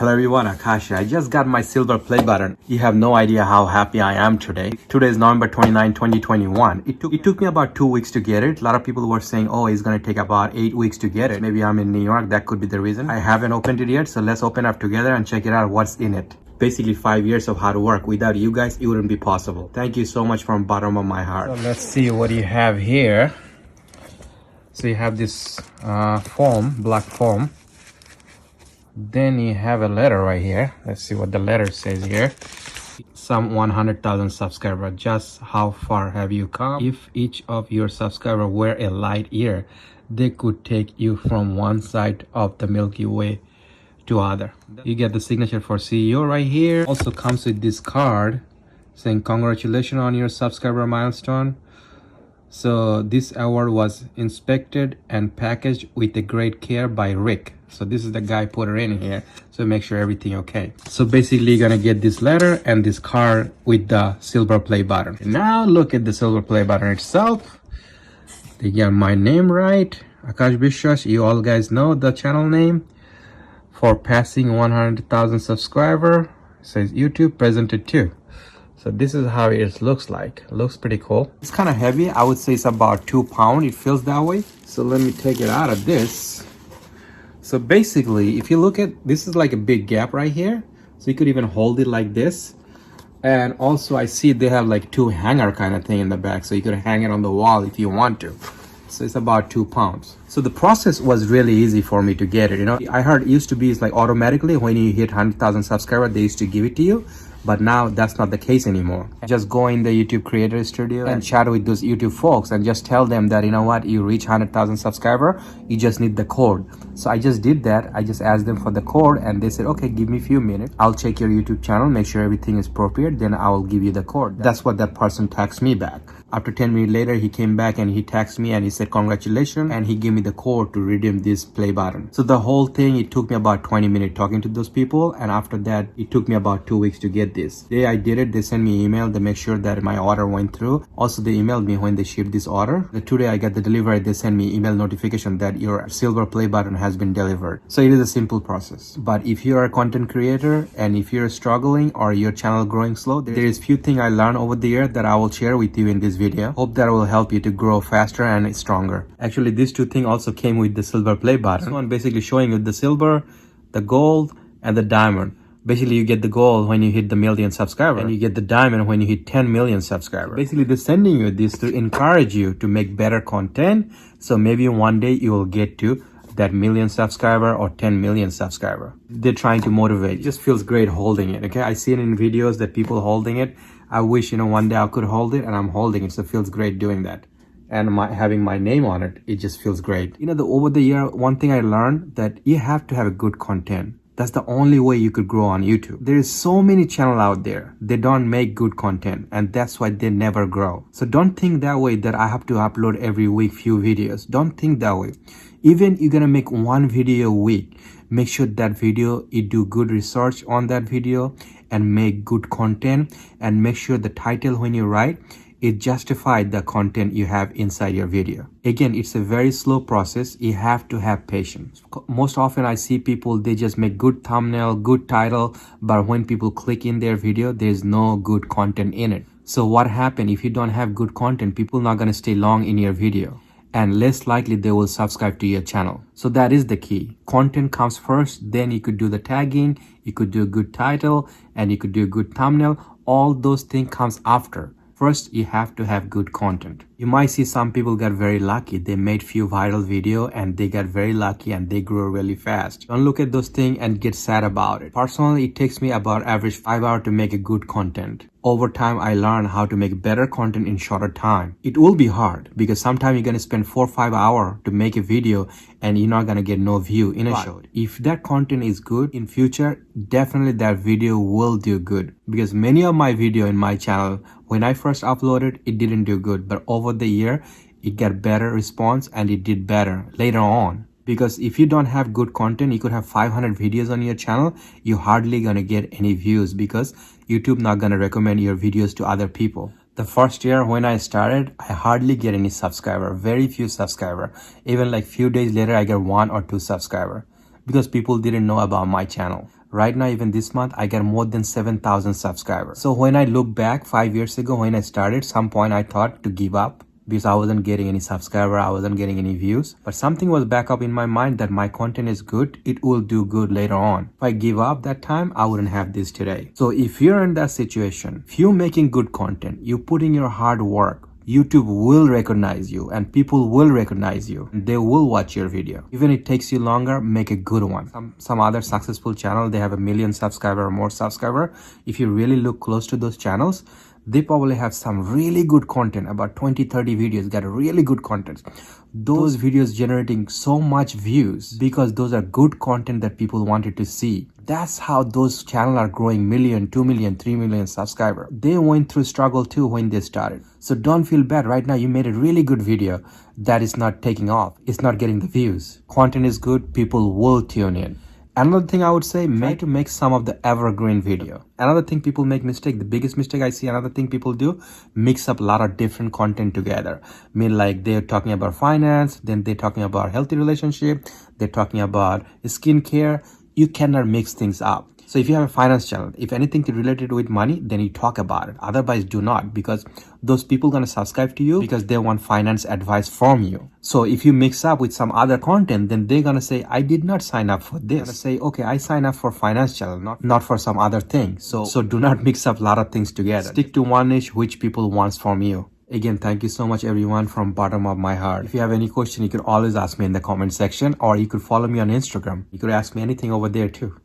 Hello everyone, Akash. I just got my silver play button. You have no idea how happy I am today. Today is November 29, 2021. It took me about 2 weeks to get it. A lot of people were saying, oh, it's going to take about 8 weeks to get it. Maybe I'm in New York. That could be the reason. I haven't opened it yet. So let's open up together and check it out what's in it. Basically 5 years of hard work. Without you guys, it wouldn't be possible. Thank you so much from the bottom of my heart. So let's see what you have here. So you have this black foam. Then you have a letter right here. Let's see what the letter says here. Some 100,000 subscribers. Just how far have you come? If each of your subscribers were a light year, they could take you from one side of the Milky Way to other. You get the signature for CEO right here. Also comes with this card saying congratulations on your subscriber milestone. So this award was inspected and packaged with a great care by Rick. So this is the guy put it in here. So make sure everything okay. So basically you're gonna get this letter and this card with the silver play button. Now look at the silver play button itself. They got my name right. Akash Biswas. You all guys know the channel name. For passing 100,000 subscriber. It says YouTube presented too. So this is how it looks like. Looks pretty cool. It's kind of heavy. I would say it's about 2 pounds. It feels that way. So let me take it out of this. So basically, if you look at, this is like a big gap right here. So you could even hold it like this. And also I see they have like 2 hanger kind of thing in the back. So you could hang it on the wall if you want to. So it's about 2 pounds. So the process was really easy for me to get it. You know, I heard it used to be it's like automatically when you hit 100,000 subscribers, they used to give it to you. But now that's not the case anymore. Just go in the YouTube Creator Studio and chat with those YouTube folks and just tell them that, you know what, you reach 100,000 subscriber, you just need the code. So I just did that. I just asked them for the code and they said, okay, give me a few minutes. I'll check your YouTube channel, make sure everything is appropriate. Then I will give you the code. That's what that person texted me back. After 10 minutes later, he came back and he texted me and he said, congratulations. And he gave me the code to redeem this play button. So the whole thing, it took me about 20 minutes talking to those people. And after that, it took me about 2 weeks to get this. The day I did it, they sent me email. They make sure that my order went through. Also, they emailed me when they shipped this order. Today I got the delivery. They sent me email notification that your silver play button has been delivered. So it is a simple process. But if you are a content creator and if you're struggling or your channel growing slow, there is few things I learned over the year that I will share with you in this video. Hope that will help you to grow faster and stronger. Actually, these 2 things also came with the silver play button. This one basically showing you the silver, the gold, and the diamond. Basically, you get the gold when you hit the 1 million subscribers and you get the diamond when you hit 10 million subscribers. Basically, they're sending you this to encourage you to make better content. So maybe one day you will get to that 1 million subscriber or 10 million subscriber. They're trying to motivate. It just feels great holding it. Okay, I see it in videos that people holding it. I wish, one day I could hold it and I'm holding it. So it feels great doing that. And having my name on it, it just feels great. Over the year, one thing I learned that you have to have a good content. That's the only way you could grow on YouTube. There is so many channels out there. They don't make good content and that's why they never grow. So don't think that way that I have to upload every week few videos. Don't think that way. Even you're gonna make 1 video a week, make sure that video, you do good research on that video and make good content and make sure the title when you write, it justifies the content you have inside your video. Again, it's a very slow process. You have to have patience. Most often I see people, they just make good thumbnail, good title, but when people click in their video, there's no good content in it. So what happens if you don't have good content? People not gonna stay long in your video and less likely they will subscribe to your channel. So that is the key. Content comes first, then you could do the tagging, you could do a good title, and you could do a good thumbnail. All those things comes after. First, you have to have good content. You might see some people got very lucky. They made few viral video and they got very lucky and they grew really fast. Don't look at those things and get sad about it. Personally, it takes me about average 5 hours to make a good content. Over time, I learned how to make better content in shorter time. It will be hard because sometimes you're going to spend 4 or 5 hours to make a video and you're not going to get no view in a show. If that content is good in future, definitely that video will do good. Because many of my video in my channel, when I first uploaded, it didn't do good. But over the year, it got better response and it did better later on. Because if you don't have good content, you could have 500 videos on your channel, you're hardly going to get any views because YouTube not going to recommend your videos to other people. The first year when I started, I hardly get any subscriber, very few subscriber. Even like few days later, I get 1 or 2 subscriber because people didn't know about my channel. Right now, even this month, I get more than 7,000 subscribers. So when I look back 5 years ago when I started, some point I thought to give up because I wasn't getting any subscriber, I wasn't getting any views. But something was back up in my mind that my content is good, it will do good later on. If I give up that time, I wouldn't have this today. So if you're in that situation, if you're making good content, you put in your hard work, YouTube will recognize you and people will recognize you. They will watch your video. Even if it takes you longer, make a good one. Some other successful channel, they have 1 million subscriber or more subscriber. If you really look close to those channels, they probably have some really good content, about 20-30 videos, got really good content. Those videos generating so much views because those are good content that people wanted to see. That's how those channels are growing 1 million, 2 million, 3 million subscribers. They went through struggle too when they started. So don't feel bad. Right now you made a really good video that is not taking off. It's not getting the views. Content is good. People will tune in. Another thing I would say, try to make some of the evergreen video. Another thing people make mistake, the biggest mistake I see, another thing people do, mix up a lot of different content together. I mean, like they're talking about finance, then they're talking about healthy relationship, they're talking about skincare. You cannot mix things up. So if you have a finance channel, if anything related with money, then you talk about it. Otherwise, do not, because those people going to subscribe to you because they want finance advice from you. So if you mix up with some other content, then they're going to say, I did not sign up for this. They're going to say, okay, I sign up for finance channel, not for some other thing. So do not mix up a lot of things together. Stick to one niche which people wants from you. Again, thank you so much everyone from bottom of my heart. If you have any question, you could always ask me in the comment section, or you could follow me on Instagram. You could ask me anything over there too.